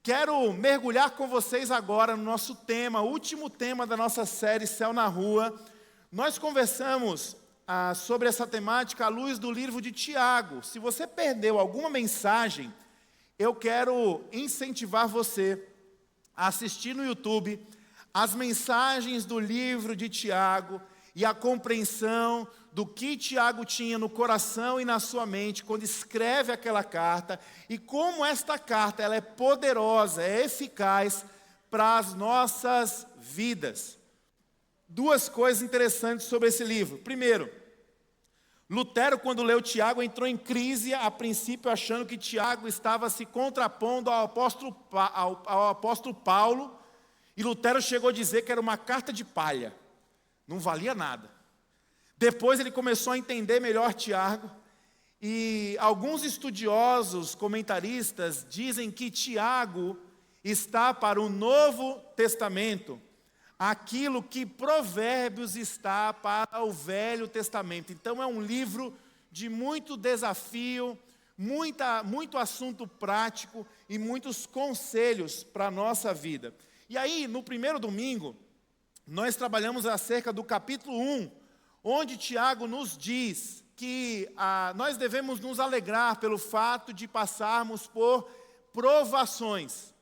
Quero mergulhar com vocês agora no nosso tema, o último tema da nossa série Céu na Rua. Nós conversamos sobre essa temática à luz do livro de Tiago. Se você perdeu alguma mensagem, eu quero incentivar você a assistir no YouTube as mensagens do livro de Tiago e a compreensão do que Tiago tinha no coração e na sua mente quando escreve aquela carta e como esta carta ela é poderosa, é eficaz para as nossas vidas. Duas coisas interessantes sobre esse livro. Primeiro, Lutero, quando leu Tiago, entrou em crise, a princípio achando que Tiago estava se contrapondo ao apóstolo Paulo, e Lutero chegou a dizer que era uma carta de palha, não valia nada. Depois ele começou a entender melhor Tiago, e alguns estudiosos, comentaristas, dizem que Tiago está para o Novo Testamento aquilo que Provérbios está para o Velho Testamento. Então é um livro de muito desafio, muito assunto prático e muitos conselhos para a nossa vida. E aí, no primeiro domingo, nós trabalhamos acerca do capítulo 1, onde Tiago nos diz que nós devemos nos alegrar pelo fato de passarmos por provações.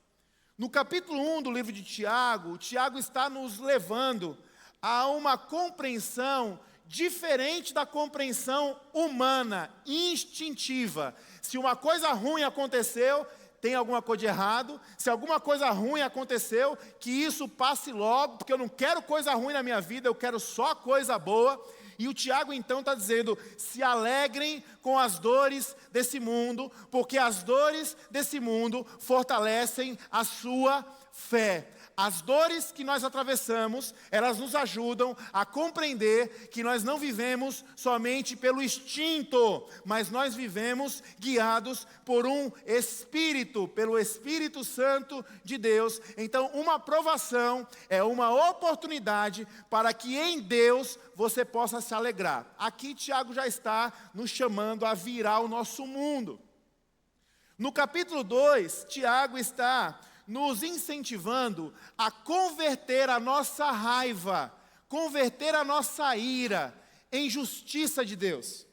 No capítulo 1 do livro de Tiago, Tiago está nos levando a uma compreensão diferente da compreensão humana, instintiva. Se uma coisa ruim aconteceu, tem alguma coisa de errado. Se alguma coisa ruim aconteceu, que isso passe logo, porque eu não quero coisa ruim na minha vida, eu quero só coisa boa. E o Tiago então está dizendo, se alegrem com as dores desse mundo, porque as dores desse mundo fortalecem a sua fé. As dores que nós atravessamos, elas nos ajudam a compreender que nós não vivemos somente pelo instinto, mas nós vivemos guiados por um Espírito, pelo Espírito Santo de Deus. Então, uma provação é uma oportunidade para que em Deus você possa se alegrar. Aqui Tiago já está nos chamando a virar o nosso mundo. No capítulo 2, Tiago está nos incentivando a converter a nossa raiva, converter a nossa ira em justiça de Deus.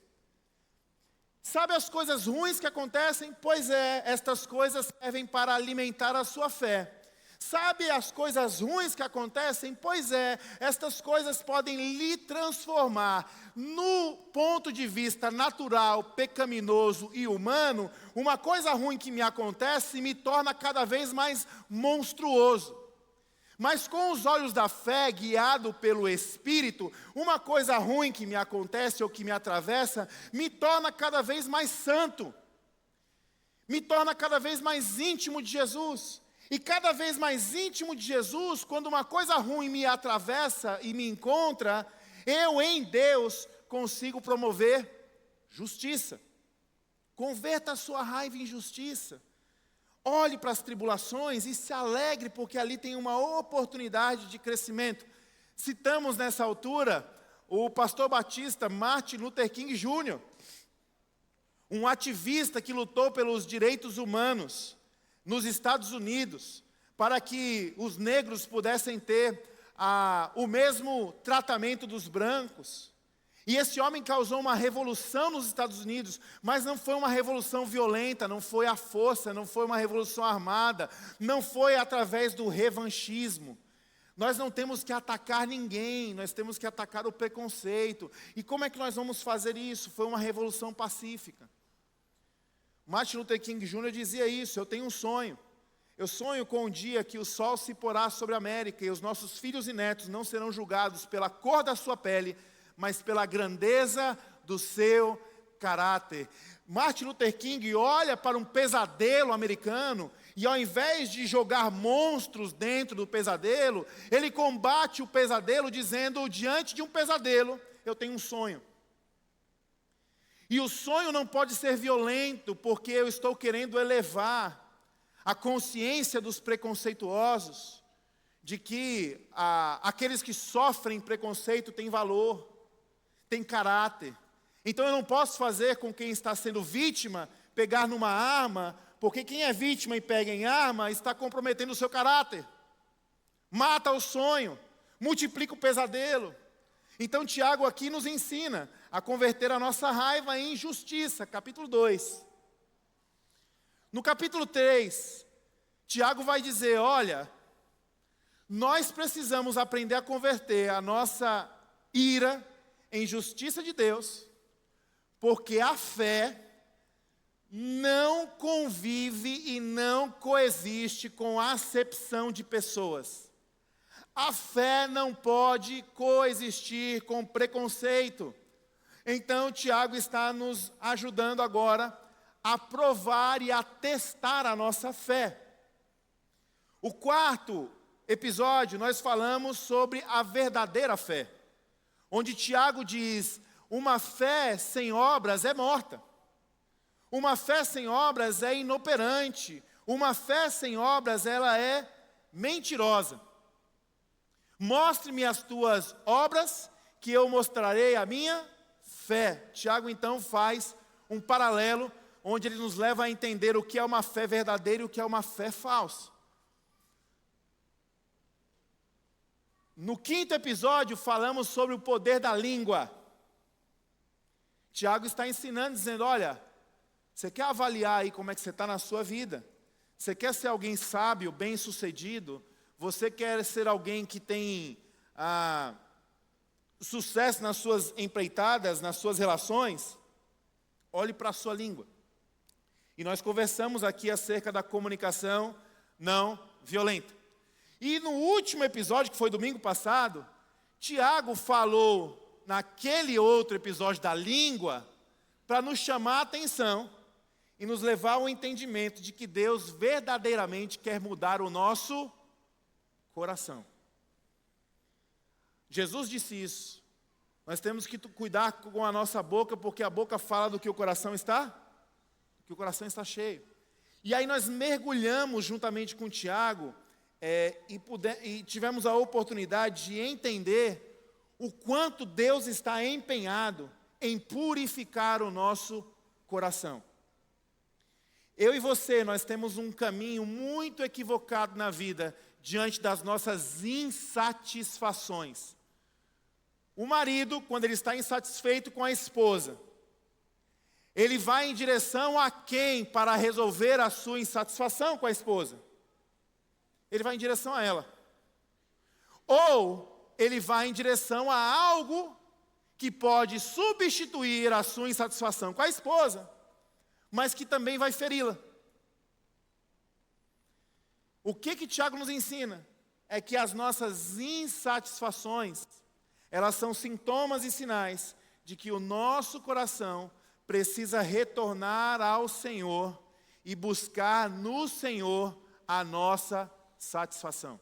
Sabe as coisas ruins que acontecem? Pois é, estas coisas servem para alimentar a sua fé. Sabe as coisas ruins que acontecem? Pois é, estas coisas podem lhe transformar. No ponto de vista natural, pecaminoso e humano, uma coisa ruim que me acontece me torna cada vez mais monstruoso. Mas com os olhos da fé, guiado pelo Espírito, uma coisa ruim que me acontece ou que me atravessa, me torna cada vez mais santo. Me torna cada vez mais íntimo de Jesus. E cada vez mais íntimo de Jesus, quando uma coisa ruim me atravessa e me encontra, eu em Deus consigo promover justiça. Converta a sua raiva em justiça. Olhe para as tribulações e se alegre, porque ali tem uma oportunidade de crescimento. Citamos nessa altura o pastor batista Martin Luther King Jr., um ativista que lutou pelos direitos humanos nos Estados Unidos, para que os negros pudessem ter o mesmo tratamento dos brancos. E esse homem causou uma revolução nos Estados Unidos, mas não foi uma revolução violenta, não foi à força, não foi uma revolução armada, não foi através do revanchismo. Nós não temos que atacar ninguém, nós temos que atacar o preconceito. E como é que nós vamos fazer isso? Foi uma revolução pacífica. Martin Luther King Jr. dizia isso, eu tenho um sonho. Eu sonho com um dia que o sol se porá sobre a América e os nossos filhos e netos não serão julgados pela cor da sua pele, mas pela grandeza do seu caráter. Martin Luther King olha para um pesadelo americano e ao invés de jogar monstros dentro do pesadelo, ele combate o pesadelo dizendo, diante de um pesadelo, eu tenho um sonho. E o sonho não pode ser violento, porque eu estou querendo elevar a consciência dos preconceituosos, de que aqueles que sofrem preconceito têm valor, têm caráter. Então eu não posso fazer com quem está sendo vítima, pegar numa arma porque quem é vítima e pega em arma está comprometendo o seu caráter. Mata o sonho, multiplica o pesadelo. Então Tiago aqui nos ensina a converter a nossa raiva em justiça, capítulo 2. No capítulo 3, Tiago vai dizer, olha, nós precisamos aprender a converter a nossa ira em justiça de Deus, porque a fé não convive e não coexiste com a acepção de pessoas. A fé não pode coexistir com preconceito. Então, Tiago está nos ajudando agora a provar e a testar a nossa fé. O quarto episódio, nós falamos sobre a verdadeira fé, onde Tiago diz, uma fé sem obras é morta. Uma fé sem obras é inoperante. Uma fé sem obras, ela é mentirosa. Mostre-me as tuas obras, que eu mostrarei a minha fé. Tiago, então, faz um paralelo, onde ele nos leva a entender o que é uma fé verdadeira e o que é uma fé falsa. No quinto episódio, falamos sobre o poder da língua. Tiago está ensinando, dizendo, olha, você quer avaliar aí como é que você está na sua vida? Você quer ser alguém sábio, bem-sucedido? Você quer ser alguém que tem sucesso nas suas empreitadas, nas suas relações? Olhe para a sua língua. E nós conversamos aqui acerca da comunicação não violenta. E no último episódio, que foi domingo passado, Tiago falou naquele outro episódio da língua, para nos chamar a atenção e nos levar ao entendimento de que Deus verdadeiramente quer mudar o nosso coração. Jesus disse isso. Nós temos que cuidar com a nossa boca, porque a boca fala do que o coração está cheio. E aí nós mergulhamos juntamente com Tiago, e tivemos a oportunidade de entender o quanto Deus está empenhado em purificar o nosso coração. Eu e você, nós temos um caminho muito equivocado na vida, diante das nossas insatisfações. O marido, quando ele está insatisfeito com a esposa, ele vai em direção a quem para resolver a sua insatisfação com a esposa? Ele vai em direção a ela. Ou ele vai em direção a algo que pode substituir a sua insatisfação com a esposa, mas que também vai feri-la. O que Tiago nos ensina? É que as nossas insatisfações, elas são sintomas e sinais de que o nosso coração precisa retornar ao Senhor e buscar no Senhor a nossa satisfação.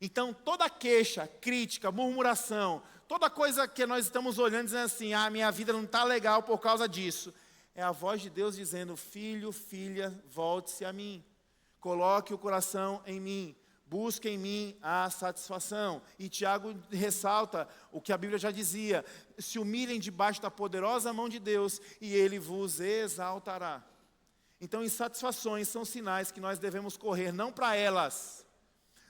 Então, toda queixa, crítica, murmuração, toda coisa que nós estamos olhando dizendo assim, minha vida não está legal por causa disso, é a voz de Deus dizendo, filho, filha, volte-se a mim. Coloque o coração em mim, busque em mim a satisfação. E Tiago ressalta o que a Bíblia já dizia, se humilhem debaixo da poderosa mão de Deus e Ele vos exaltará. Então, insatisfações são sinais que nós devemos correr, não para elas,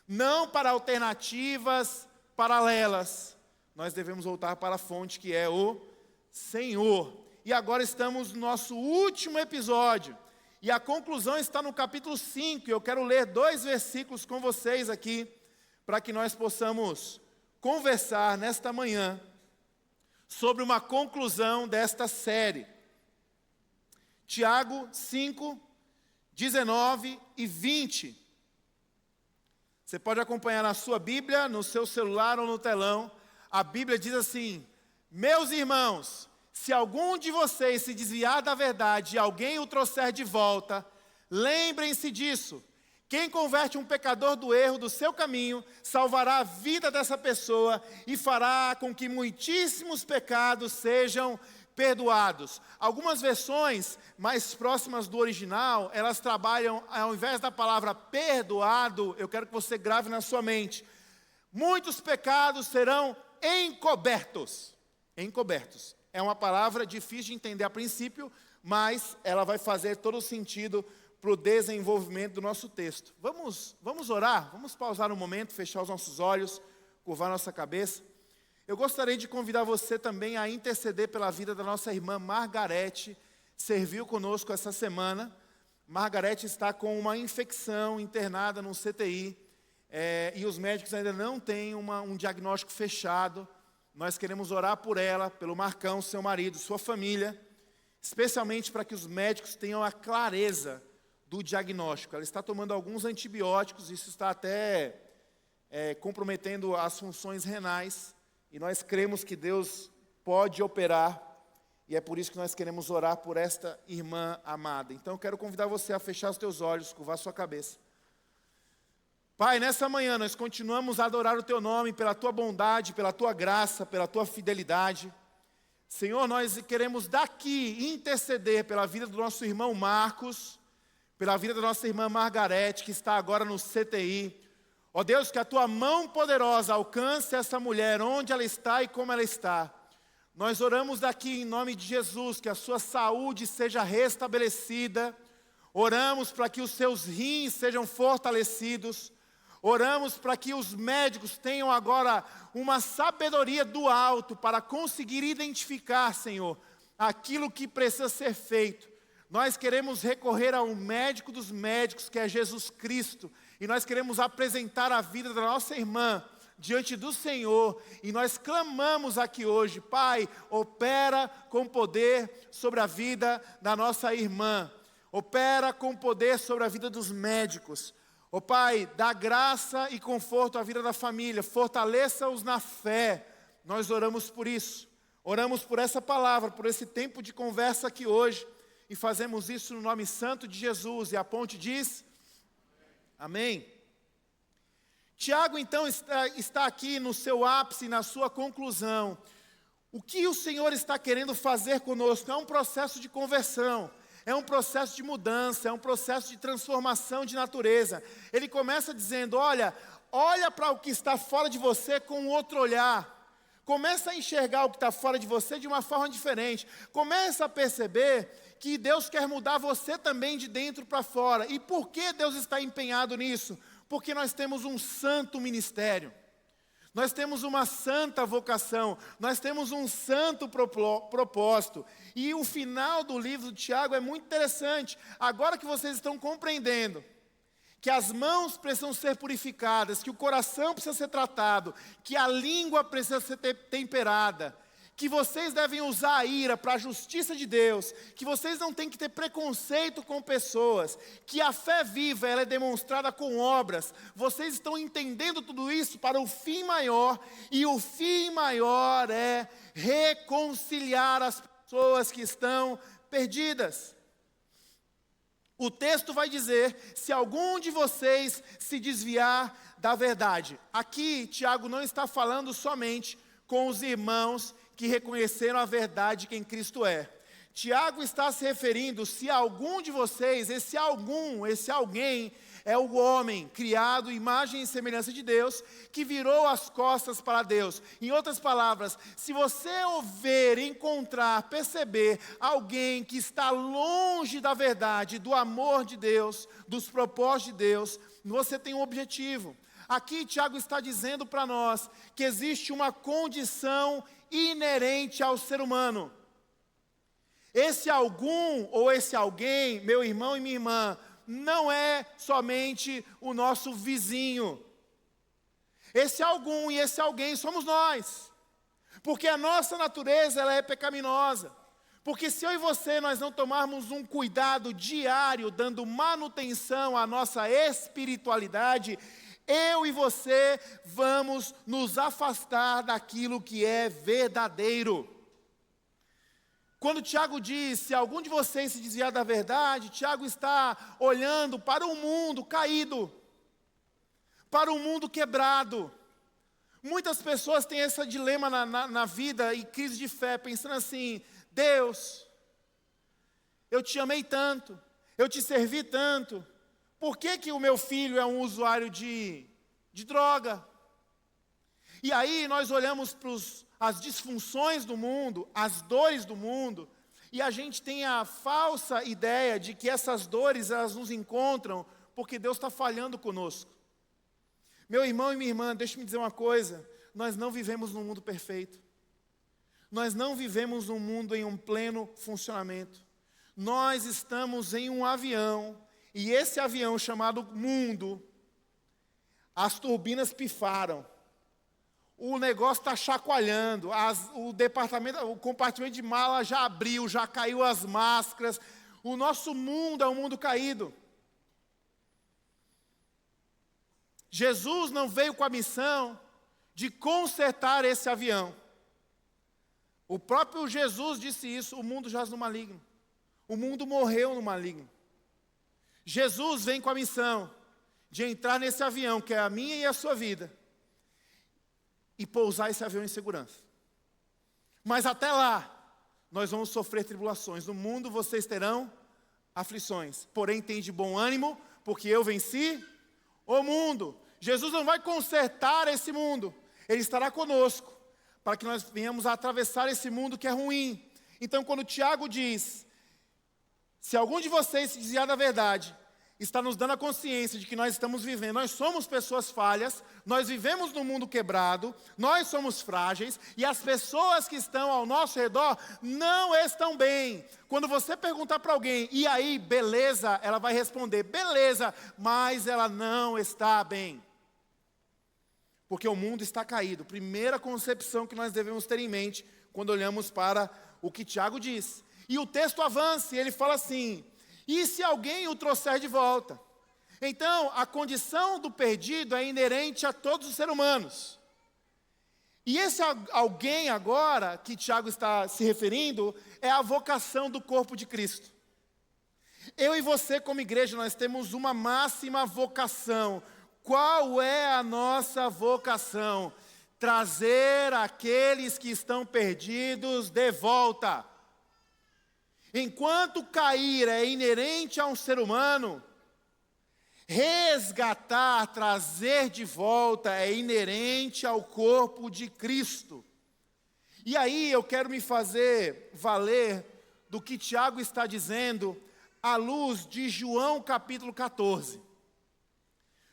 não para alternativas paralelas. Nós devemos voltar para a fonte que é o Senhor. E agora estamos no nosso último episódio. E a conclusão está no capítulo 5. Eu quero ler 2 versículos com vocês aqui, para que nós possamos conversar nesta manhã sobre uma conclusão desta série. Tiago 5, 19 e 20. Você pode acompanhar na sua Bíblia, no seu celular ou no telão. A Bíblia diz assim, meus irmãos, se algum de vocês se desviar da verdade e alguém o trouxer de volta, lembrem-se disso. Quem converte um pecador do erro do seu caminho, salvará a vida dessa pessoa e fará com que muitíssimos pecados sejam perdoados. Algumas versões mais próximas do original, elas trabalham, ao invés da palavra perdoado, eu quero que você grave na sua mente, muitos pecados serão encobertos. Encobertos. É uma palavra difícil de entender a princípio, mas ela vai fazer todo o sentido para o desenvolvimento do nosso texto. Vamos orar? Vamos pausar um momento, fechar os nossos olhos, curvar nossa cabeça. Eu gostaria de convidar você também a interceder pela vida da nossa irmã Margarete, serviu conosco essa semana. Margarete está com uma infecção internada no CTI, e os médicos ainda não têm um diagnóstico fechado. Nós queremos orar por ela, pelo Marcão, seu marido, sua família, especialmente para que os médicos tenham a clareza do diagnóstico. Ela está tomando alguns antibióticos, isso está até comprometendo as funções renais, e nós cremos que Deus pode operar, e é por isso que nós queremos orar por esta irmã amada. Então eu quero convidar você a fechar os teus olhos, curvar sua cabeça. Pai, nessa manhã nós continuamos a adorar o Teu nome pela Tua bondade, pela Tua graça, pela Tua fidelidade. Senhor, nós queremos daqui interceder pela vida do nosso irmão Marcos, pela vida da nossa irmã Margarete, que está agora no CTI. Ó Deus, que a Tua mão poderosa alcance essa mulher, onde ela está e como ela está. Nós oramos daqui em nome de Jesus, que a sua saúde seja restabelecida. Oramos para que os seus rins sejam fortalecidos. Oramos para que os médicos tenham agora uma sabedoria do alto para conseguir identificar, Senhor, aquilo que precisa ser feito. Nós queremos recorrer ao médico dos médicos, que é Jesus Cristo, e nós queremos apresentar a vida da nossa irmã diante do Senhor, e nós clamamos aqui hoje: Pai, opera com poder sobre a vida da nossa irmã, opera com poder sobre a vida dos médicos. Ó Pai, dá graça e conforto à vida da família, fortaleça-os na fé. Nós oramos por isso, oramos por essa palavra, por esse tempo de conversa aqui hoje, e fazemos isso no nome santo de Jesus. E a ponte diz: amém. Tiago então está aqui no seu ápice, na sua conclusão. O que o Senhor está querendo fazer conosco é um processo de conversão. É um processo de mudança, é um processo de transformação de natureza. Ele começa dizendo: olha para o que está fora de você com outro olhar. Começa a enxergar o que está fora de você de uma forma diferente. Começa a perceber que Deus quer mudar você também de dentro para fora. E por que Deus está empenhado nisso? Porque nós temos um santo ministério. Nós temos uma santa vocação, nós temos um santo propósito. E o final do livro de Tiago é muito interessante. Agora que vocês estão compreendendo que as mãos precisam ser purificadas, que o coração precisa ser tratado, que a língua precisa ser temperada, que vocês devem usar a ira para a justiça de Deus, que vocês não têm que ter preconceito com pessoas, que a fé viva ela é demonstrada com obras. Vocês estão entendendo tudo isso para o fim maior, e o fim maior é reconciliar as pessoas que estão perdidas. O texto vai dizer: se algum de vocês se desviar da verdade. Aqui, Tiago não está falando somente com os irmãos que reconheceram a verdade que em Cristo é. Tiago está se referindo: se algum de vocês, esse alguém é o homem criado imagem e semelhança de Deus, que virou as costas para Deus. Em outras palavras, se você ver, encontrar, perceber alguém que está longe da verdade, do amor de Deus, dos propósitos de Deus, você tem um objetivo. Aqui Tiago está dizendo para nós que existe uma condição inerente ao ser humano. Esse algum ou esse alguém, meu irmão e minha irmã, não é somente o nosso vizinho. Esse algum e esse alguém somos nós. Porque a nossa natureza ela é pecaminosa. Porque se eu e você nós não tomarmos um cuidado diário, dando manutenção à nossa espiritualidade, eu e você vamos nos afastar daquilo que é verdadeiro. Quando Tiago diz: se algum de vocês se desviar da verdade, Tiago está olhando para o mundo caído, para o mundo quebrado. Muitas pessoas têm esse dilema na vida e crise de fé, pensando assim: Deus, eu te amei tanto, eu te servi tanto, por que o meu filho é um usuário de droga? E aí nós olhamos para as disfunções do mundo, as dores do mundo, e a gente tem a falsa ideia de que essas dores, elas nos encontram porque Deus está falhando conosco. Meu irmão e minha irmã, deixa eu me dizer uma coisa, nós não vivemos num mundo perfeito. Nós não vivemos num mundo em um pleno funcionamento. Nós estamos em um avião, e esse avião chamado mundo, as turbinas pifaram. O negócio está chacoalhando, o compartimento de mala já abriu, já caiu as máscaras. O nosso mundo é um mundo caído. Jesus não veio com a missão de consertar esse avião. O próprio Jesus disse isso, o mundo jaz no maligno. O mundo morreu no maligno. Jesus vem com a missão de entrar nesse avião, que é a minha e a sua vida, e pousar esse avião em segurança. Mas até lá, nós vamos sofrer tribulações. No mundo vocês terão aflições. Porém, tem de bom ânimo, porque eu venci o mundo. Jesus não vai consertar esse mundo. Ele estará conosco, para que nós venhamos a atravessar esse mundo que é ruim. Então, quando Tiago diz, se algum de vocês se desviar da verdade, está nos dando a consciência de que nós estamos vivendo, nós somos pessoas falhas, nós vivemos num mundo quebrado, nós somos frágeis, e as pessoas que estão ao nosso redor não estão bem. Quando você perguntar para alguém, e aí, beleza? Ela vai responder, beleza, mas ela não está bem. Porque o mundo está caído. Primeira concepção que nós devemos ter em mente, quando olhamos para o que Tiago diz. E o texto avança, e ele fala assim, e se alguém o trouxer de volta? Então, a condição do perdido é inerente a todos os seres humanos. E esse alguém agora, que Tiago está se referindo, é a vocação do corpo de Cristo. Eu e você, como igreja, nós temos uma máxima vocação. Qual é a nossa vocação? Trazer aqueles que estão perdidos de volta. Enquanto cair é inerente a um ser humano, resgatar, trazer de volta é inerente ao corpo de Cristo. E aí eu quero me fazer valer do que Tiago está dizendo à luz de João capítulo 14.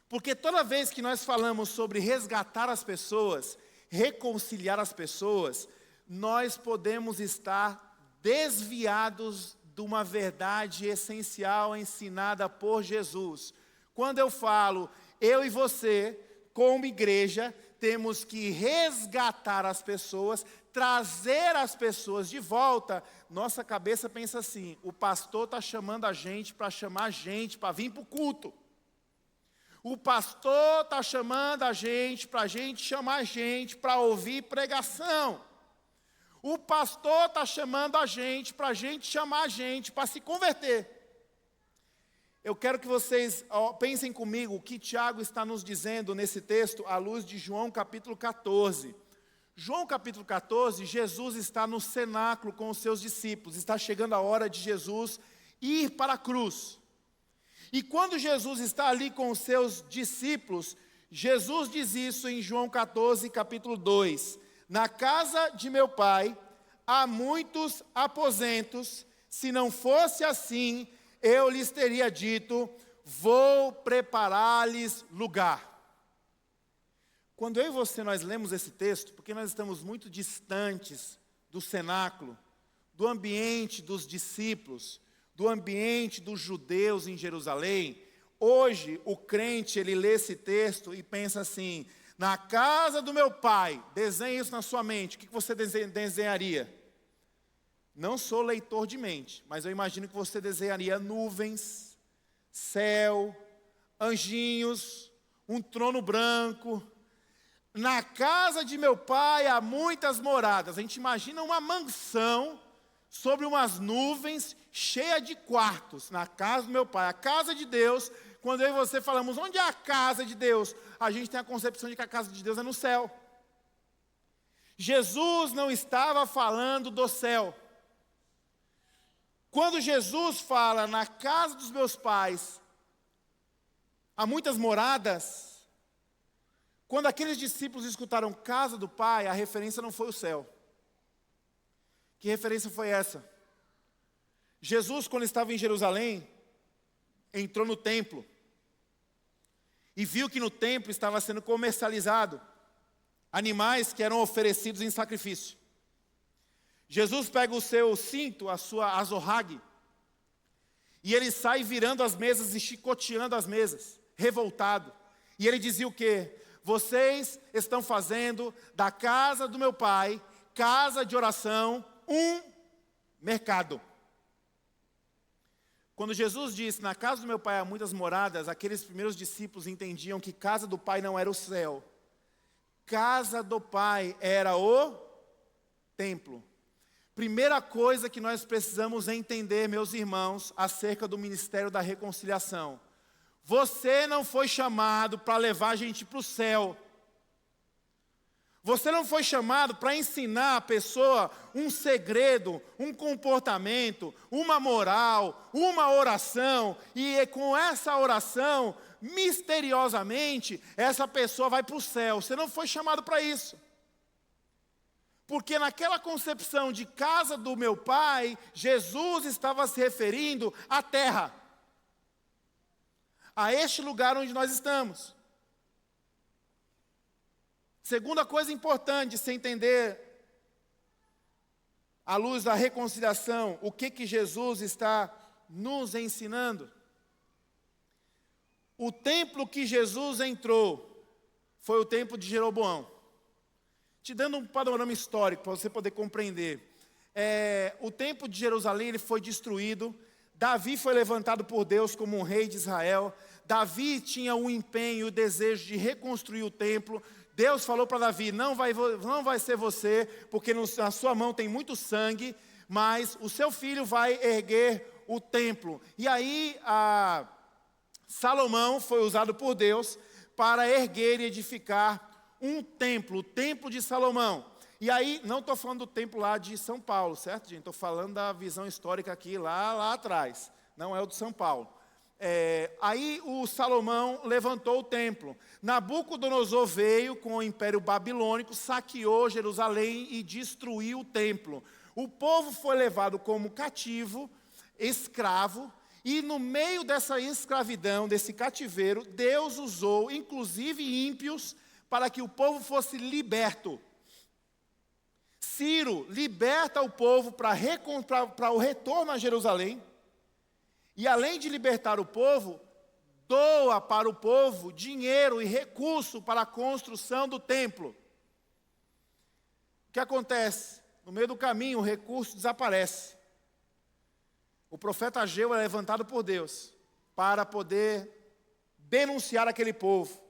Porque toda vez que nós falamos sobre resgatar as pessoas, reconciliar as pessoas, nós podemos estar desviados de uma verdade essencial ensinada por Jesus. Quando eu falo, eu e você, como igreja, temos que resgatar as pessoas, trazer as pessoas de volta, nossa cabeça pensa assim, o pastor está chamando a gente para chamar a gente, para vir para o culto. O pastor está chamando a gente para chamar a gente para ouvir pregação. O pastor está chamando a gente para chamar a gente para se converter. Eu quero que vocês pensem comigo o que Tiago está nos dizendo nesse texto, à luz de João capítulo 14. João capítulo 14, Jesus está no cenáculo com os seus discípulos. Está chegando a hora de Jesus ir para a cruz. E quando Jesus está ali com os seus discípulos, Jesus diz isso em João 14, capítulo 2. Na casa de meu pai há muitos aposentos, se não fosse assim, eu lhes teria dito, vou preparar-lhes lugar. Quando eu e você nós lemos esse texto, porque nós estamos muito distantes do cenáculo, do ambiente dos discípulos, do ambiente dos judeus em Jerusalém, hoje o crente ele lê esse texto e pensa assim, na casa do meu pai, desenhe isso na sua mente, o que você desenharia? Não sou leitor de mente, mas eu imagino que você desenharia nuvens, céu, anjinhos, um trono branco. Na casa de meu pai há muitas moradas. A gente imagina uma mansão sobre umas nuvens cheia de quartos. Na casa do meu pai, a casa de Deus. Quando eu e você falamos, onde é a casa de Deus? A gente tem a concepção de que a casa de Deus é no céu. Jesus não estava falando do céu. Quando Jesus fala, na casa dos meus pais, há muitas moradas, quando aqueles discípulos escutaram casa do Pai, a referência não foi o céu. Que referência foi essa? Jesus, quando estava em Jerusalém, entrou no templo e viu que no templo estava sendo comercializado animais que eram oferecidos em sacrifício. Jesus pega o seu cinto, a sua azorrague, e ele sai virando as mesas e chicoteando as mesas, revoltado. E ele dizia o quê? Vocês estão fazendo da casa do meu pai, casa de oração, um mercado. Quando Jesus disse, na casa do meu pai há muitas moradas, aqueles primeiros discípulos entendiam que casa do pai não era o céu. Casa do pai era o templo. Primeira coisa que nós precisamos entender, meus irmãos, acerca do ministério da reconciliação. Você não foi chamado para levar a gente para o céu. Você não foi chamado para ensinar a pessoa um segredo, um comportamento, uma moral, uma oração. E com essa oração, misteriosamente, essa pessoa vai para o céu. Você não foi chamado para isso. Porque naquela concepção de casa do meu pai, Jesus estava se referindo à terra. A este lugar onde nós estamos. Segunda coisa importante de se entender, à luz da reconciliação, o que Jesus está nos ensinando. O templo que Jesus entrou foi o templo de Jeroboão. Te dando um panorama histórico para você poder compreender. O templo de Jerusalém ele foi destruído. Davi foi levantado por Deus como um rei de Israel. Davi tinha o empenho e o desejo de reconstruir o templo. Deus falou para Davi, não vai ser você, porque na sua mão tem muito sangue, mas o seu filho vai erguer o templo. E aí, Salomão foi usado por Deus para erguer e edificar um templo, o templo de Salomão. E aí, não estou falando do templo lá de São Paulo, certo, gente? Estou falando da visão histórica aqui, lá atrás. Não é o de São Paulo. Aí o Salomão levantou o templo. Nabucodonosor veio com o Império Babilônico, saqueou Jerusalém e destruiu o templo. O povo foi levado como cativo, escravo, e no meio dessa escravidão, desse cativeiro, Deus usou, inclusive ímpios, para que o povo fosse liberto. Ciro liberta o povo para o retorno a Jerusalém. E além de libertar o povo, doa para o povo dinheiro e recurso para a construção do templo. O que acontece? No meio do caminho, o recurso desaparece. O profeta Ageu é levantado por Deus para poder denunciar aquele povo,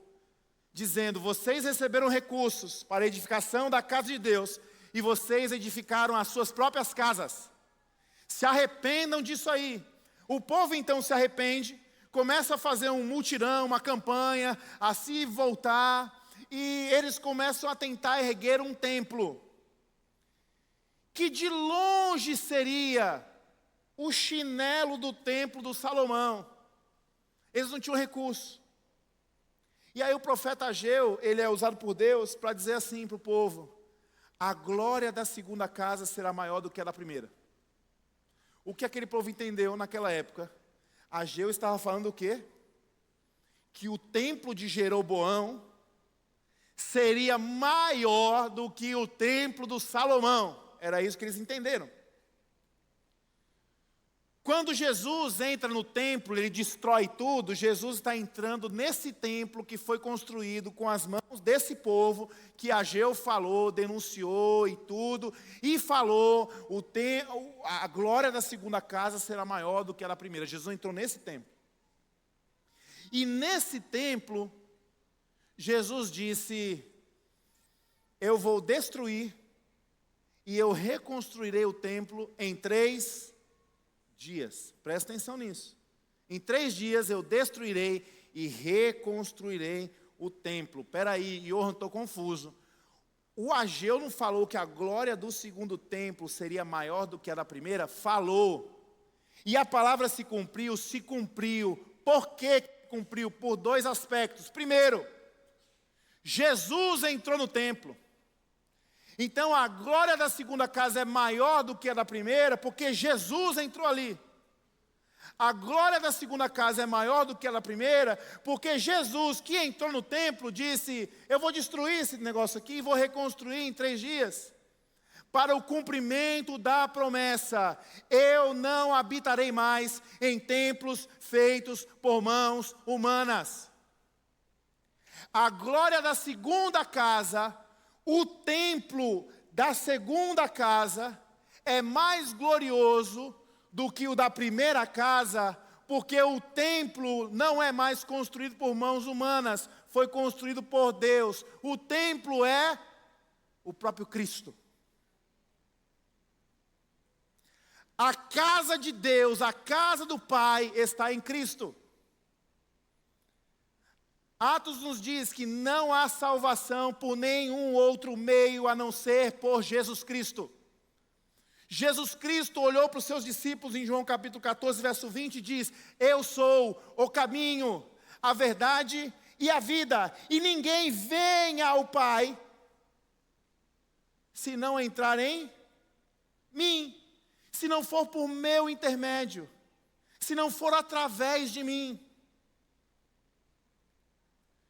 dizendo, vocês receberam recursos para a edificação da casa de Deus e vocês edificaram as suas próprias casas. Se arrependam disso aí. O povo então se arrepende, começa a fazer um mutirão, uma campanha, a se voltar, e eles começam a tentar erguer um templo, que de longe seria o chinelo do templo do Salomão. Eles não tinham recurso. E aí o profeta Ageu, ele é usado por Deus para dizer assim para o povo, a glória da segunda casa será maior do que a da primeira. O que aquele povo entendeu naquela época? Ageu estava falando o quê? Que o templo de Jeroboão seria maior do que o templo do Salomão. Era isso que eles entenderam. Quando Jesus entra no templo, ele destrói tudo, Jesus está entrando nesse templo que foi construído com as mãos desse povo, que Ageu falou, denunciou e tudo, e falou, a glória da segunda casa será maior do que a da primeira. Jesus entrou nesse templo. E nesse templo, Jesus disse, eu vou destruir e eu reconstruirei o templo em 3 dias. Presta atenção nisso. Em 3 dias eu destruirei e reconstruirei o templo. Espera aí, Johan, estou confuso. O Ageu não falou que a glória do segundo templo seria maior do que a da primeira? Falou. E a palavra se cumpriu. Por que cumpriu? Por 2 aspectos. Primeiro, Jesus entrou no templo. Então a glória da segunda casa é maior do que a da primeira, porque Jesus entrou ali. A glória da segunda casa é maior do que a da primeira, porque Jesus, que entrou no templo, disse: eu vou destruir esse negócio aqui e vou reconstruir em 3 dias. Para o cumprimento da promessa, eu não habitarei mais em templos feitos por mãos humanas. A glória da segunda casa, o templo da segunda casa, é mais glorioso do que o da primeira casa, porque o templo não é mais construído por mãos humanas, foi construído por Deus. O templo é o próprio Cristo. A casa de Deus, a casa do Pai, está em Cristo. Atos nos diz que não há salvação por nenhum outro meio a não ser por Jesus Cristo. Jesus Cristo olhou para os seus discípulos em João capítulo 14, verso 20 e diz: eu sou o caminho, a verdade e a vida, e ninguém vem ao Pai se não entrar em mim, se não for por meu intermédio, se não for através de mim.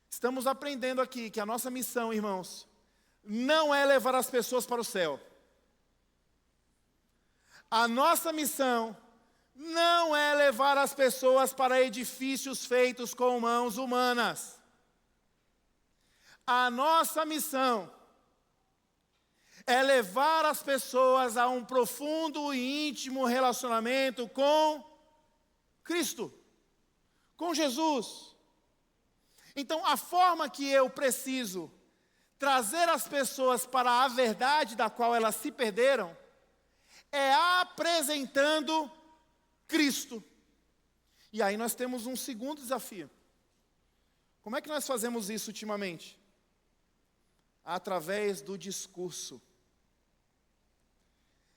Estamos aprendendo aqui que a nossa missão, irmãos, não é levar as pessoas para o céu. A nossa missão não é levar as pessoas para edifícios feitos com mãos humanas. A nossa missão é levar as pessoas a um profundo e íntimo relacionamento com Cristo, com Jesus. Então, a forma que eu preciso trazer as pessoas para a verdade da qual elas se perderam é apresentando Cristo. E aí nós temos um segundo desafio. Como é que nós fazemos isso ultimamente? Através do discurso.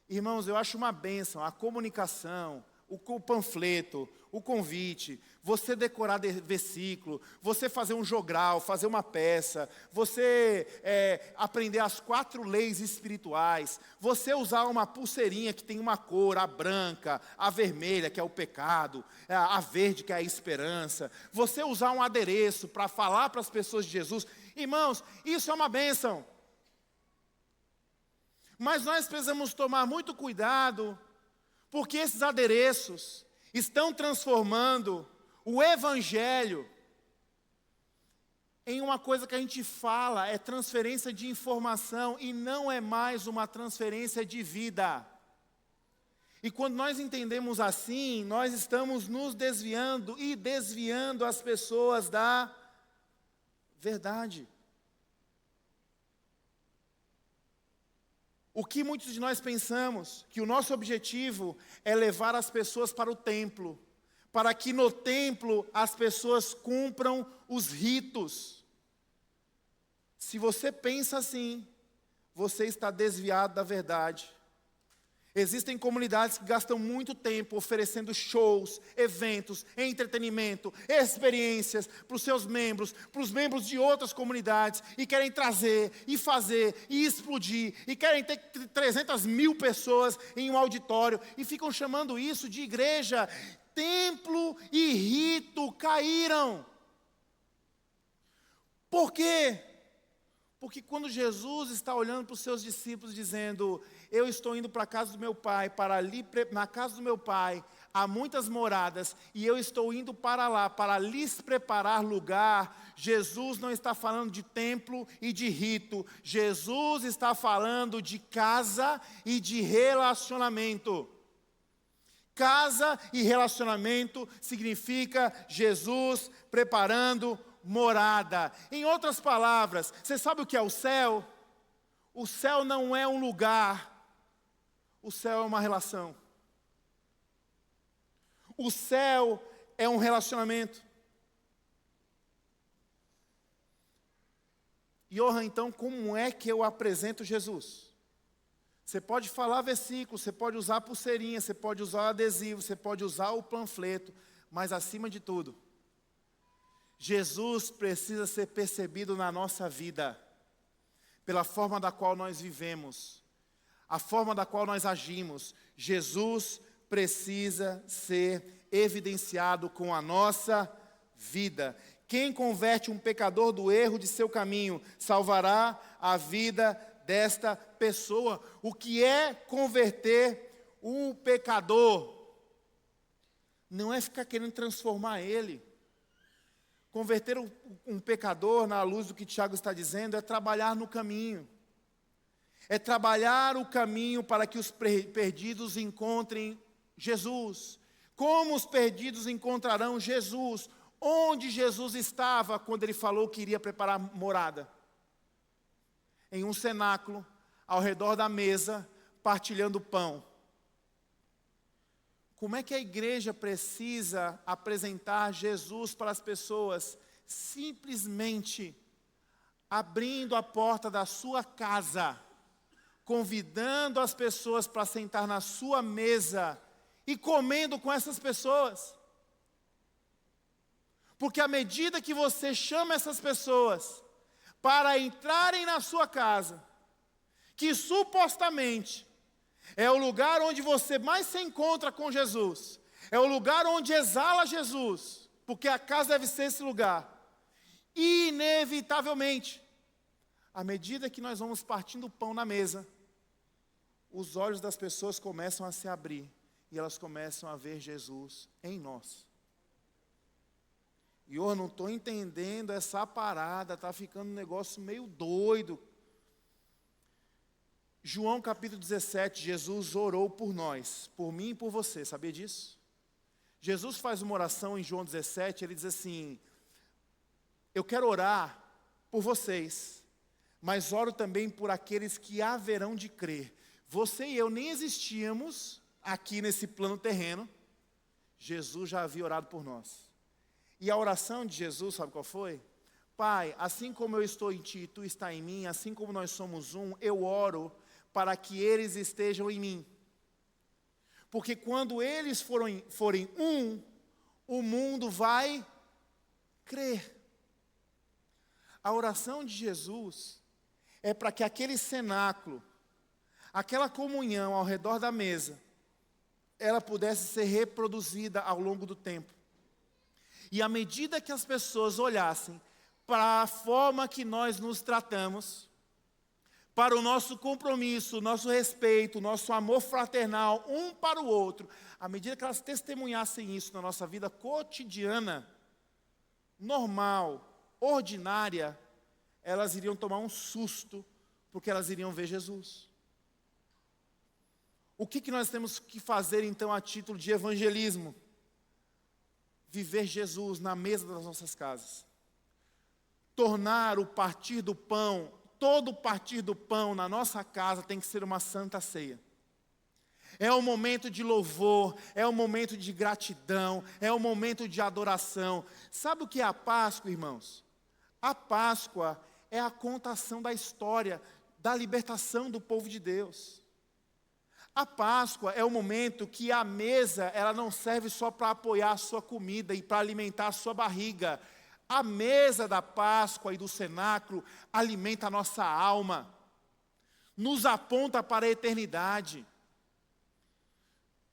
Irmãos, eu acho uma bênção a comunicação, o panfleto, o convite, você decorar versículo, você fazer um jogral, fazer uma peça, você aprender as 4 leis espirituais, você usar uma pulseirinha que tem uma cor, a branca, a vermelha, que é o pecado, a verde, que é a esperança, você usar um adereço para falar para as pessoas de Jesus. Irmãos, isso é uma bênção. Mas nós precisamos tomar muito cuidado, porque esses adereços estão transformando o Evangelho em uma coisa que a gente fala, é transferência de informação, e não é mais uma transferência de vida. E quando nós entendemos assim, nós estamos nos desviando e desviando as pessoas da verdade. O que muitos de nós pensamos? Que o nosso objetivo é levar as pessoas para o templo, para que no templo as pessoas cumpram os ritos. Se você pensa assim, você está desviado da verdade. Existem comunidades que gastam muito tempo oferecendo shows, eventos, entretenimento, experiências para os seus membros, para os membros de outras comunidades, e querem trazer, e fazer, e explodir, e querem ter 300 mil pessoas em um auditório, e ficam chamando isso de igreja. Templo e rito caíram. Por quê? Porque quando Jesus está olhando para os seus discípulos dizendo: eu estou indo para a casa do meu pai, para ali, na casa do meu pai, há muitas moradas, e eu estou indo para lá, para lhes preparar lugar. Jesus não está falando de templo e de rito, Jesus está falando de casa e de relacionamento. Casa e relacionamento significa Jesus preparando morada. Em outras palavras, você sabe o que é o céu? O céu não é um lugar, o céu é uma relação. O céu é um relacionamento. Johan, então, como é que eu apresento Jesus? Você pode falar versículo, você pode usar pulseirinha, você pode usar o adesivo, você pode usar o panfleto, mas acima de tudo, Jesus precisa ser percebido na nossa vida. pela forma da qual nós vivemos, a forma da qual nós agimos. Jesus precisa ser evidenciado com a nossa vida. Quem converte um pecador do erro de seu caminho, salvará a vida desta pessoa. O que é converter um pecador? Não é ficar querendo transformar ele. Converter um pecador, na luz do que Tiago está dizendo, é trabalhar no caminho. É trabalhar o caminho para que os perdidos encontrem Jesus. Como os perdidos encontrarão Jesus? Onde Jesus estava quando ele falou que iria preparar morada? Em um cenáculo, ao redor da mesa, partilhando pão. Como é que a igreja precisa apresentar Jesus para as pessoas? Simplesmente abrindo a porta da sua casa, convidando as pessoas para sentar na sua mesa e comendo com essas pessoas. Porque à medida que você chama essas pessoas para entrarem na sua casa, que supostamente é o lugar onde você mais se encontra com Jesus, é o lugar onde exala Jesus, porque a casa deve ser esse lugar, inevitavelmente, à medida que nós vamos partindo o pão na mesa, os olhos das pessoas começam a se abrir, e elas começam a ver Jesus em nós. E eu não estou entendendo essa parada, está ficando um negócio meio doido. João capítulo 17, Jesus orou por nós, por mim e por você, sabia disso? Jesus faz uma oração em João 17, ele diz assim: eu quero orar por vocês, mas oro também por aqueles que haverão de crer. Você e eu nem existíamos aqui nesse plano terreno, Jesus já havia orado por nós. E a oração de Jesus, sabe qual foi? Pai, assim como eu estou em ti e tu está em mim, assim como nós somos um, eu oro para que eles estejam em mim. Porque quando eles forem um, o mundo vai crer. A oração de Jesus é para que aquele cenáculo, aquela comunhão ao redor da mesa, ela pudesse ser reproduzida ao longo do tempo. E à medida que as pessoas olhassem para a forma que nós nos tratamos, para o nosso compromisso, o nosso respeito, o nosso amor fraternal um para o outro, à medida que elas testemunhassem isso na nossa vida cotidiana, normal, ordinária, elas iriam tomar um susto, porque elas iriam ver Jesus. O que nós temos que fazer então a título de evangelismo? Viver Jesus na mesa das nossas casas. Tornar o partir do pão, todo o partir do pão na nossa casa tem que ser uma santa ceia. É um momento de louvor, é um momento de gratidão, é um momento de adoração. Sabe o que é a Páscoa, irmãos? A Páscoa é a contação da história da libertação do povo de Deus. A Páscoa é o momento que a mesa, ela não serve só para apoiar a sua comida e para alimentar a sua barriga. A mesa da Páscoa e do cenáculo alimenta a nossa alma, nos aponta para a eternidade.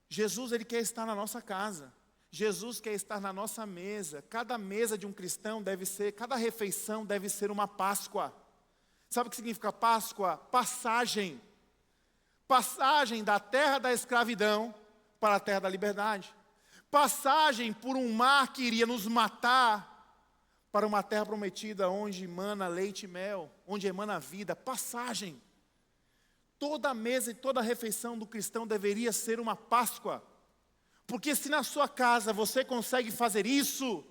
Jesus, ele quer estar na nossa casa. Jesus quer estar na nossa mesa. Cada mesa de um cristão cada refeição deve ser uma Páscoa. Sabe o que significa Páscoa? Passagem. Passagem da terra da escravidão para a terra da liberdade. Passagem por um mar que iria nos matar para uma terra prometida onde emana leite e mel, onde emana vida. Passagem. Toda mesa e toda refeição do cristão deveria ser uma Páscoa. Porque se na sua casa você consegue fazer isso,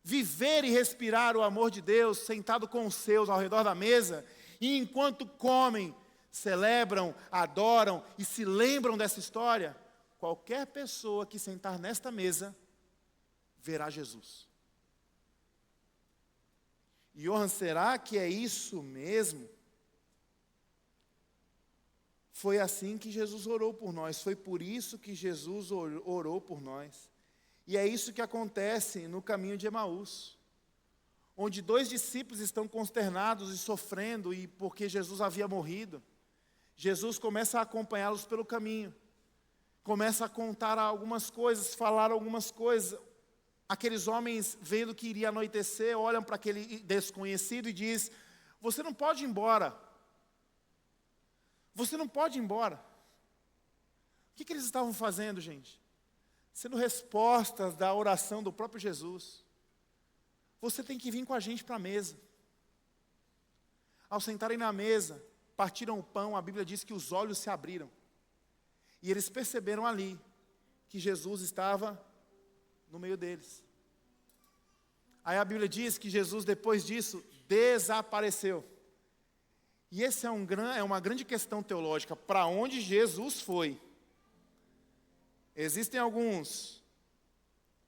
viver e respirar o amor de Deus, sentado com os seus ao redor da mesa, e enquanto comem, celebram, adoram e se lembram dessa história, qualquer pessoa que sentar nesta mesa, verá Jesus. E Johan, será que é isso mesmo? Foi assim que Jesus orou por nós, foi por isso que Jesus orou por nós. E é isso que acontece no caminho de Emaús. onde 2 discípulos estão consternados e sofrendo, e porque Jesus havia morrido, Jesus começa a acompanhá-los pelo caminho, começa a contar algumas coisas, falar algumas coisas. Aqueles homens, vendo que iria anoitecer, olham para aquele desconhecido e diz: você não pode ir embora. Você não pode ir embora. O que eles estavam fazendo, gente? Sendo respostas da oração do próprio Jesus. Você tem que vir com a gente para a mesa. Ao sentarem na mesa, partiram o pão, a Bíblia diz que os olhos se abriram. E eles perceberam ali que Jesus estava no meio deles. Aí a Bíblia diz que Jesus, depois disso, desapareceu. E essa é uma grande questão teológica. Para onde Jesus foi? Existem alguns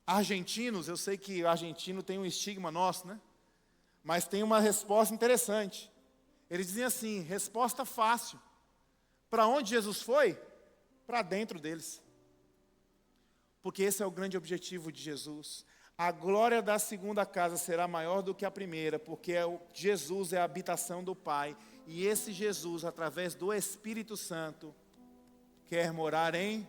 argentinos, eu sei que o argentino tem um estigma nosso, né? Mas tem uma resposta interessante. Eles dizem assim: resposta fácil. Para onde Jesus foi? Para dentro deles. Porque esse é o grande objetivo de Jesus. A glória da segunda casa será maior do que a primeira, porque Jesus é a habitação do Pai. E esse Jesus, através do Espírito Santo, quer morar em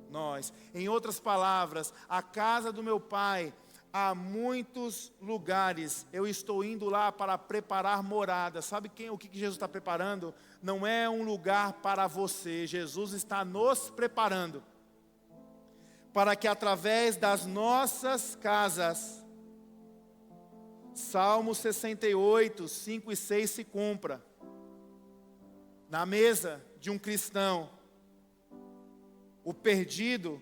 nós. Em outras palavras, a casa do meu Pai, há muitos lugares. Eu estou indo lá para preparar morada. Sabe o que Jesus está preparando? Não é um lugar para você. Jesus está nos preparando para que através das nossas casas, Salmo 68, 5 e 6 se cumpra. Na mesa de um cristão, o perdido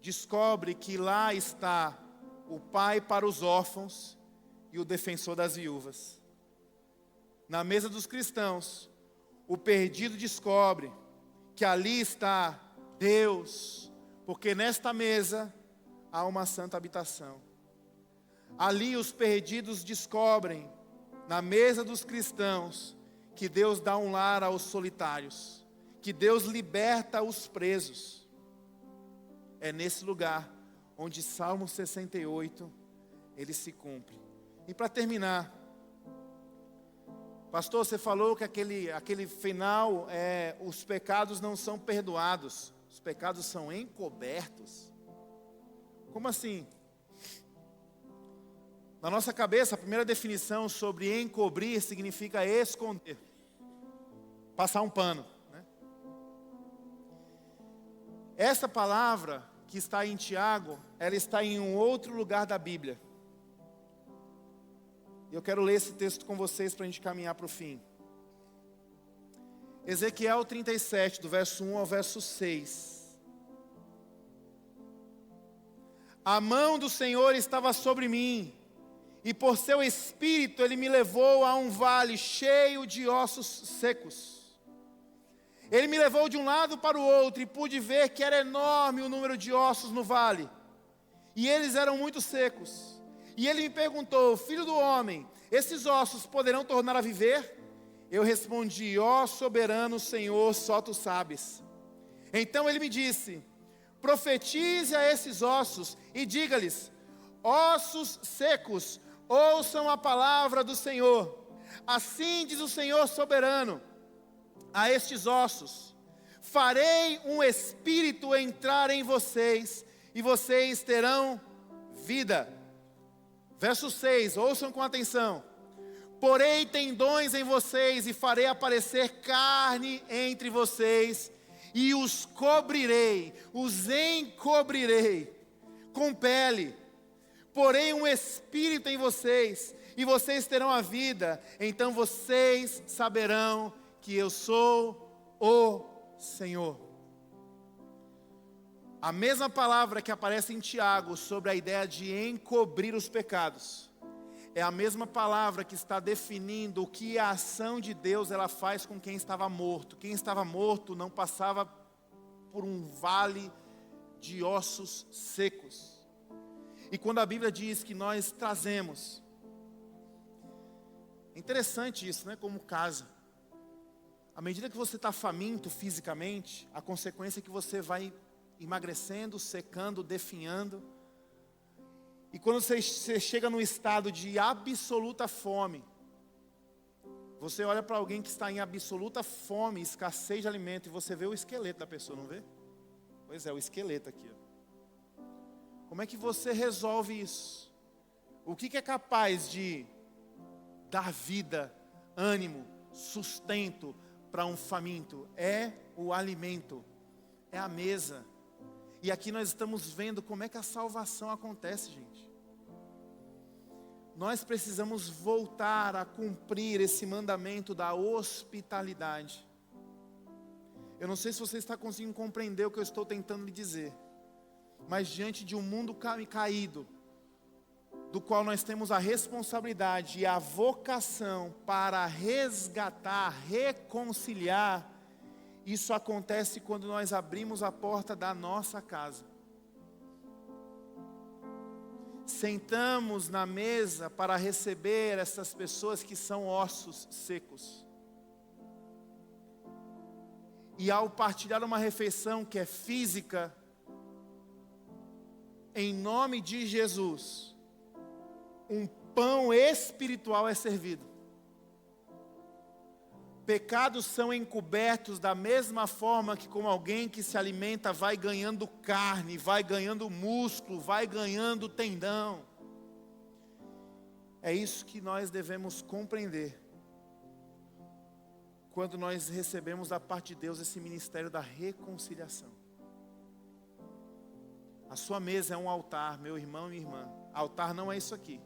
descobre que lá está o pai para os órfãos e o defensor das viúvas. Na mesa dos cristãos, o perdido descobre que ali está Deus, porque nesta mesa há uma santa habitação. Ali os perdidos descobrem, na mesa dos cristãos, que Deus dá um lar aos solitários, que Deus liberta os presos. É nesse lugar onde Salmo 68, ele se cumpre. E para terminar, pastor, você falou que aquele final, os pecados não são perdoados, os pecados são encobertos. Como assim? Na nossa cabeça, a primeira definição sobre encobrir significa esconder, passar um pano, né? Essa palavra que está em Tiago, ela está em um outro lugar da Bíblia. Eu quero ler esse texto com vocês para a gente caminhar para o fim. Ezequiel 37, do verso 1 ao verso 6. A mão do Senhor estava sobre mim, e por seu espírito ele me levou a um vale cheio de ossos secos. Ele me levou de um lado para o outro, e pude ver que era enorme o número de ossos no vale, e eles eram muito secos. E ele me perguntou: filho do homem, esses ossos poderão tornar a viver? Eu respondi: ó soberano Senhor, só tu sabes. Então ele me disse: profetize a esses ossos e diga-lhes: ossos secos, ouçam a palavra do Senhor. Assim diz o Senhor soberano a estes ossos: farei um espírito entrar em vocês, e vocês terão vida. Verso 6, ouçam com atenção. Porei tendões em vocês, e farei aparecer carne entre vocês, e os cobrirei, os encobrirei com pele. Porei um espírito em vocês, e vocês terão a vida. Então vocês saberão que eu sou o Senhor. A mesma palavra que aparece em Tiago sobre a ideia de encobrir os pecados, é a mesma palavra que está definindo o que a ação de Deus ela faz com quem estava morto. Quem estava morto não passava por um vale de ossos secos. E quando a Bíblia diz que nós trazemos, é interessante isso, né? Como casa. À medida que você está faminto fisicamente, a consequência é que você vai emagrecendo, secando, definhando. E quando você chega num estado de absoluta fome, você olha para alguém que está em absoluta fome, escassez de alimento, e você vê o esqueleto da pessoa, não vê? Pois é, o esqueleto aqui. Ó. Como é que você resolve isso? O que é capaz de dar vida, ânimo, sustento para um faminto? É o alimento, é a mesa. E aqui nós estamos vendo como é que a salvação acontece, gente. Nós precisamos voltar a cumprir esse mandamento da hospitalidade. Eu não sei se você está conseguindo compreender o que eu estou tentando lhe dizer. Mas diante de um mundo caído, do qual nós temos a responsabilidade e a vocação para resgatar, reconciliar, isso acontece quando nós abrimos a porta da nossa casa. Sentamos na mesa para receber essas pessoas que são ossos secos. E ao partilhar uma refeição que é física, em nome de Jesus, um pão espiritual é servido. Pecados são encobertos da mesma forma que como alguém que se alimenta vai ganhando carne, vai ganhando músculo, vai ganhando tendão. É isso que nós devemos compreender quando nós recebemos da parte de Deus esse ministério da reconciliação. A sua mesa é um altar, meu irmão e minha irmã. Altar não é isso aqui.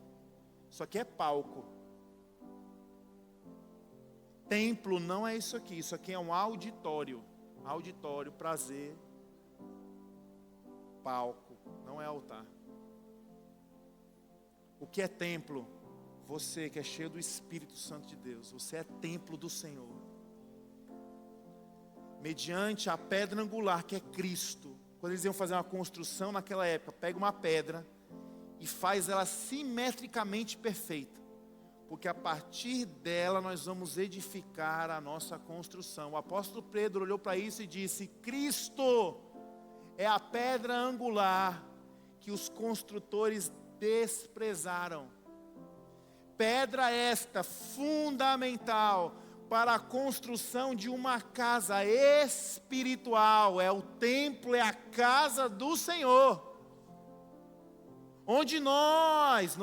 Isso aqui é palco. Templo não é isso aqui. Isso aqui é um auditório. Auditório, prazer. Palco. Não é altar. O que é templo? Você que é cheio do Espírito Santo de Deus. Você é templo do Senhor. Mediante a pedra angular que é Cristo. Quando eles iam fazer uma construção naquela época, pega uma pedra e faz ela simetricamente perfeita. Porque a partir dela nós vamos edificar a nossa construção. O apóstolo Pedro olhou para isso e disse: Cristo é a pedra angular que os construtores desprezaram. Pedra esta fundamental para a construção de uma casa espiritual. É o templo, é a casa do Senhor. Onde nós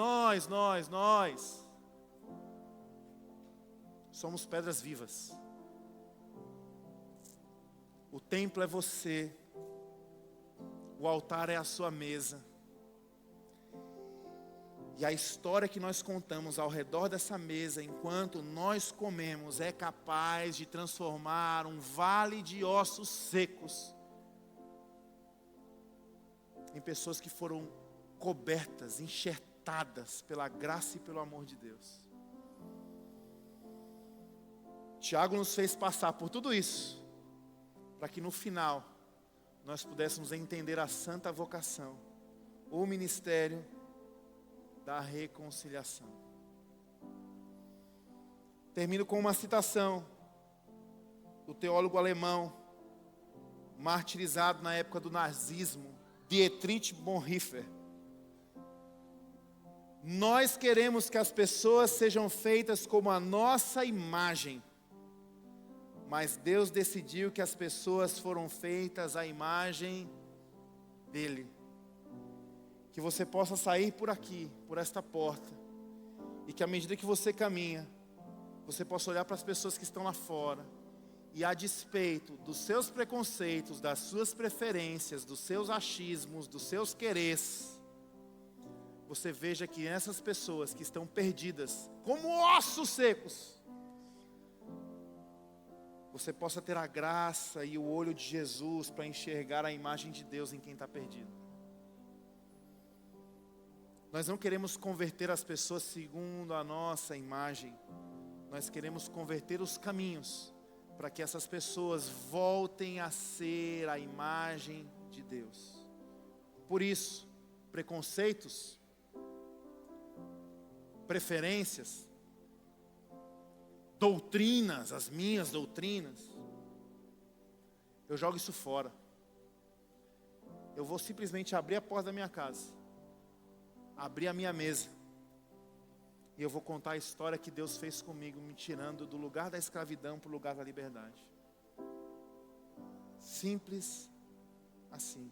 somos pedras vivas. O templo é você. O altar é a sua mesa. E a história que nós contamos ao redor dessa mesa, enquanto nós comemos, é capaz de transformar um vale de ossos secos em pessoas que foram cobertas, enxertadas pela graça e pelo amor de Deus. Tiago nos fez passar por tudo isso, para que no final nós pudéssemos entender a santa vocação, o ministério da reconciliação. Termino com uma citação do teólogo alemão, martirizado na época do nazismo, Dietrich Bonhoeffer. Nós queremos que as pessoas sejam feitas como a nossa imagem, mas Deus decidiu que as pessoas foram feitas à imagem dele. Que você possa sair por aqui, por esta porta, e que à medida que você caminha, você possa olhar para as pessoas que estão lá fora, e a despeito dos seus preconceitos, das suas preferências, dos seus achismos, dos seus quereres, você veja que essas pessoas que estão perdidas, como ossos secos, você possa ter a graça e o olho de Jesus para enxergar a imagem de Deus em quem está perdido. Nós não queremos converter as pessoas segundo a nossa imagem. Nós queremos converter os caminhos para que essas pessoas voltem a ser a imagem de Deus. Por isso, preconceitos, preferências, doutrinas, as minhas doutrinas, eu jogo isso fora. Eu vou simplesmente abrir a porta da minha casa abrir a minha mesa, e eu vou contar a história que Deus fez comigo, me tirando do lugar da escravidão para o lugar da liberdade. Simples assim.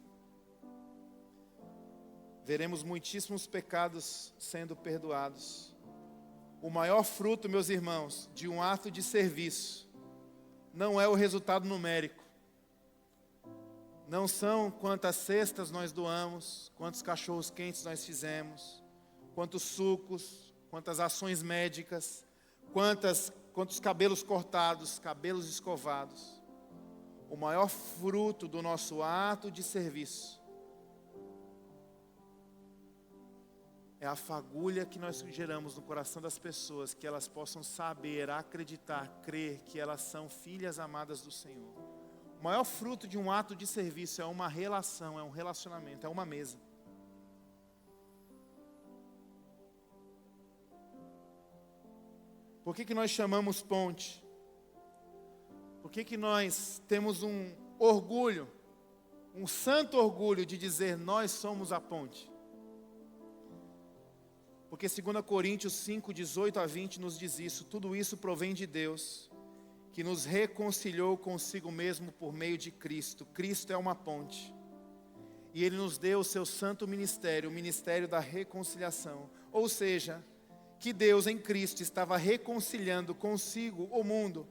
Veremos muitíssimos pecados sendo perdoados. O maior fruto, meus irmãos, de um ato de serviço, não é o resultado numérico. Não são quantas cestas nós doamos, quantos cachorros quentes nós fizemos, quantos sucos, quantas ações médicas, quantos cabelos cortados, cabelos escovados. O maior fruto do nosso ato de serviço é a fagulha que nós geramos no coração das pessoas, que elas possam saber, acreditar, crer que elas são filhas amadas do Senhor. O maior fruto de um ato de serviço é uma relação, é um relacionamento, é uma mesa. Por que nós chamamos ponte? Por que nós temos um orgulho, um santo orgulho de dizer nós somos a ponte? Porque 2 Coríntios 5, 18 a 20 nos diz isso. Tudo isso provém de Deus, que nos reconciliou consigo mesmo por meio de Cristo. Cristo é uma ponte. E Ele nos deu o seu santo ministério, o ministério da reconciliação. Ou seja, que Deus em Cristo estava reconciliando consigo o mundo,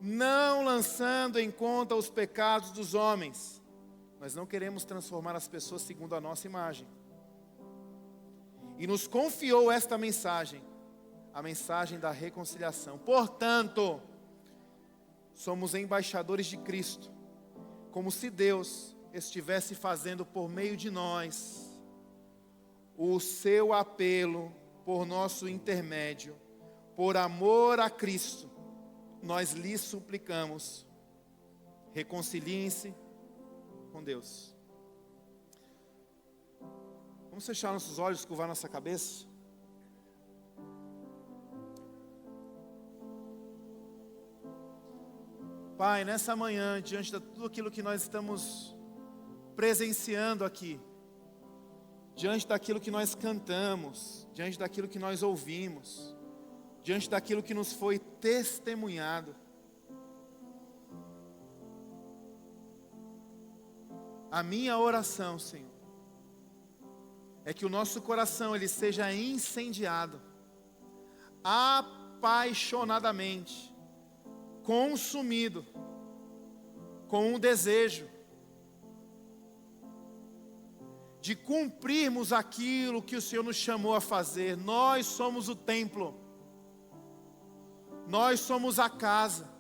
não lançando em conta os pecados dos homens. Nós não queremos transformar as pessoas segundo a nossa imagem. E nos confiou esta mensagem, a mensagem da reconciliação. Portanto, somos embaixadores de Cristo, como se Deus estivesse fazendo por meio de nós o seu apelo por nosso intermédio. Por amor a Cristo, nós lhes suplicamos, reconciliem-se com Deus. Vamos fechar nossos olhos, curvar nossa cabeça. Pai, nessa manhã, diante de tudo aquilo que nós estamos presenciando aqui, diante daquilo que nós cantamos, diante daquilo que nós ouvimos, diante daquilo que nos foi testemunhado, a minha oração, Senhor, é que o nosso coração ele seja incendiado, apaixonadamente, consumido, com um desejo de cumprirmos aquilo que o Senhor nos chamou a fazer. Nós somos o templo, nós somos a casa,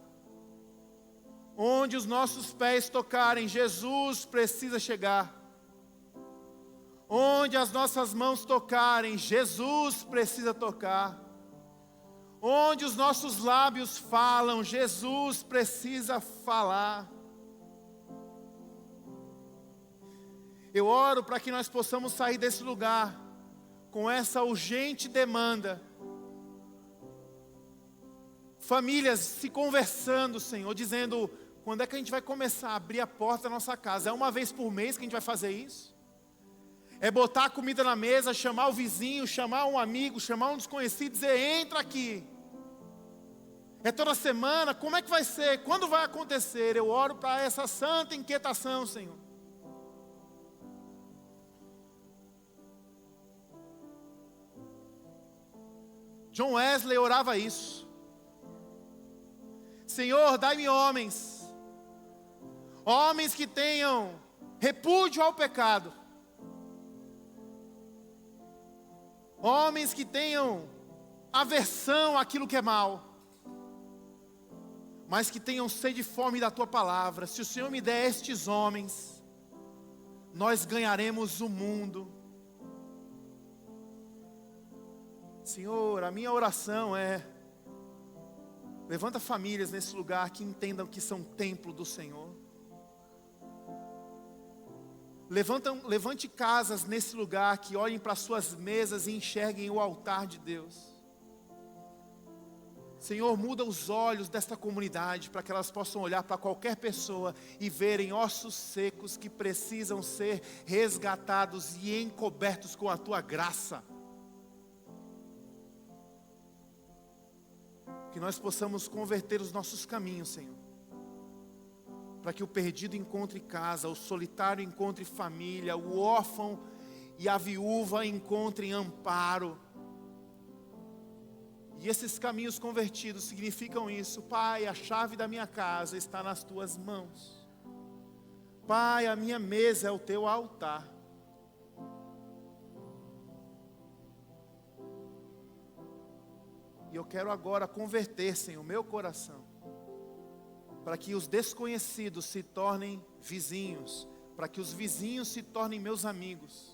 onde os nossos pés tocarem, Jesus precisa chegar. Onde as nossas mãos tocarem, Jesus precisa tocar. Onde os nossos lábios falam, Jesus precisa falar. Eu oro para que nós possamos sair desse lugar com essa urgente demanda. Famílias se conversando, Senhor, dizendo: quando é que a gente vai começar a abrir a porta da nossa casa? É uma vez por mês que a gente vai fazer isso? É botar a comida na mesa, chamar o vizinho, chamar um amigo, chamar um desconhecido e dizer: entra aqui. É toda semana? Como é que vai ser? Quando vai acontecer? Eu oro para essa santa inquietação, Senhor. John Wesley orava isso: Senhor, dai-me homens que tenham repúdio ao pecado, homens que tenham aversão àquilo que é mal, mas que tenham sede e fome da Tua palavra. Se o Senhor me der estes homens, nós ganharemos o mundo. Senhor, a minha oração é: levanta famílias nesse lugar que entendam que são templo do Senhor. Levante casas nesse lugar que olhem para suas mesas e enxerguem o altar de Deus. Senhor, muda os olhos desta comunidade para que elas possam olhar para qualquer pessoa e verem ossos secos que precisam ser resgatados e encobertos com a Tua graça. Que nós possamos converter os nossos caminhos, Senhor, para que o perdido encontre casa, o solitário encontre família, o órfão e a viúva encontrem amparo. E esses caminhos convertidos significam isso. Pai, a chave da minha casa está nas Tuas mãos. Pai, a minha mesa é o Teu altar. E eu quero agora converter, Senhor, o meu coração, para que os desconhecidos se tornem vizinhos, para que os vizinhos se tornem meus amigos.